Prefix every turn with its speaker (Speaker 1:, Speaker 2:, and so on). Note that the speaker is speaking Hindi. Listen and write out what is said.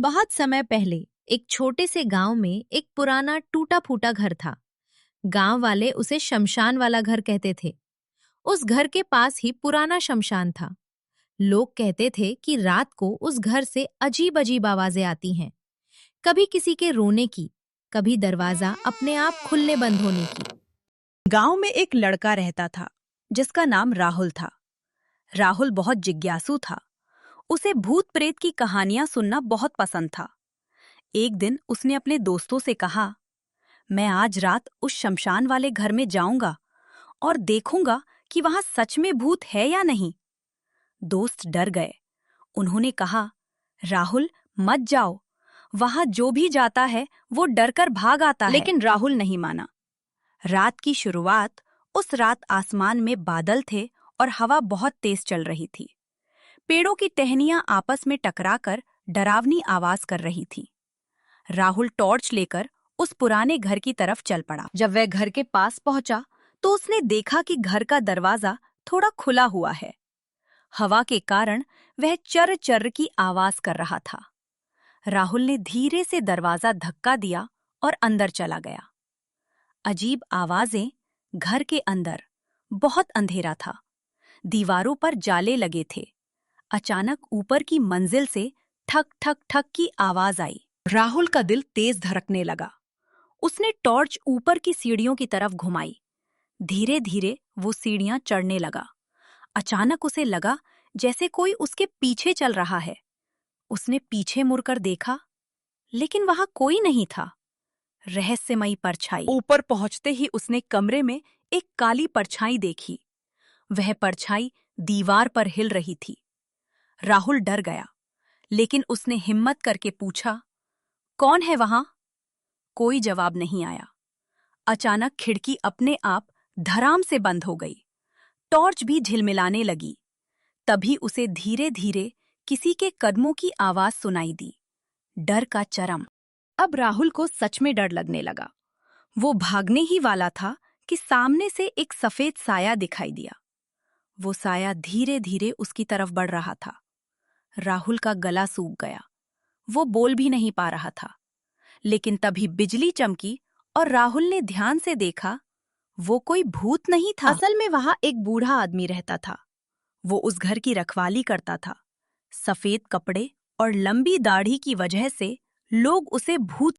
Speaker 1: बहुत समय पहले एक छोटे से गांव में एक पुराना टूटा फूटा घर था। गांव वाले उसे शमशान वाला घर कहते थे। उस घर के पास ही पुराना शमशान था। लोग कहते थे कि रात को उस घर से अजीब अजीब आवाजें आती हैं। कभी किसी के रोने की, कभी दरवाजा अपने आप खुलने बंद होने की।
Speaker 2: गांव में एक लड़का रहता था जिसका नाम राहुल था। राहुल बहुत जिज्ञासु था। उसे भूत प्रेत की कहानियां सुनना बहुत पसंद था। एक दिन उसने अपने दोस्तों से कहा, मैं आज रात उस शमशान वाले घर में जाऊंगा और देखूंगा कि वहां सच में भूत है या नहीं। दोस्त डर गए। उन्होंने कहा, राहुल मत जाओ, वहां जो भी जाता है वो डरकर भाग आता है। लेकिन राहुल नहीं माना। रात की शुरुआत उस रात आसमान में बादल थे और हवा बहुत तेज चल रही थी। पेड़ों की टहनियां आपस में टकराकर डरावनी आवाज कर रही थी। राहुल टॉर्च लेकर उस पुराने घर की तरफ चल पड़ा। जब वह घर के पास पहुंचा तो उसने देखा कि घर का दरवाजा थोड़ा खुला हुआ है। हवा के कारण वह चर चर की आवाज कर रहा था। राहुल ने धीरे से दरवाजा धक्का दिया और अंदर चला गया। अजीब आवाजें। घर के अंदर बहुत अंधेरा था। दीवारों पर जाले लगे थे। अचानक ऊपर की मंजिल से ठक ठक ठक की आवाज आई। राहुल का दिल तेज धड़कने लगा। उसने टॉर्च ऊपर की सीढ़ियों की तरफ घुमाई। धीरे धीरे वो सीढ़ियां चढ़ने लगा। अचानक उसे लगा जैसे कोई उसके पीछे चल रहा है। उसने पीछे मुड़कर देखा, लेकिन वहां कोई नहीं था। रहस्यमयी परछाई। ऊपर पहुंचते ही उसने कमरे में एक काली परछाई देखी। वह परछाई दीवार पर हिल रही थी। राहुल डर गया, लेकिन उसने हिम्मत करके पूछा, कौन है वहां? कोई जवाब नहीं आया। अचानक खिड़की अपने आप धड़ाम से बंद हो गई। टॉर्च भी झिलमिलाने लगी। तभी उसे धीरे धीरे किसी के कदमों की आवाज सुनाई दी। डर का चरम। अब राहुल को सच में डर लगने लगा। वो भागने ही वाला था कि सामने से एक सफेद साया दिखाई दिया। वो साया धीरे धीरे उसकी तरफ बढ़ रहा था। राहुल का गला सूख गया। वो बोल भी नहीं पा रहा था। लेकिन तभी बिजली चमकी और राहुल ने ध्यान से देखा, वो कोई भूत नहीं था। असल में वहां एक बूढ़ा आदमी रहता था। वो उस घर की रखवाली करता था। सफेद कपड़े और लंबी दाढ़ी की वजह से लोग उसे भूत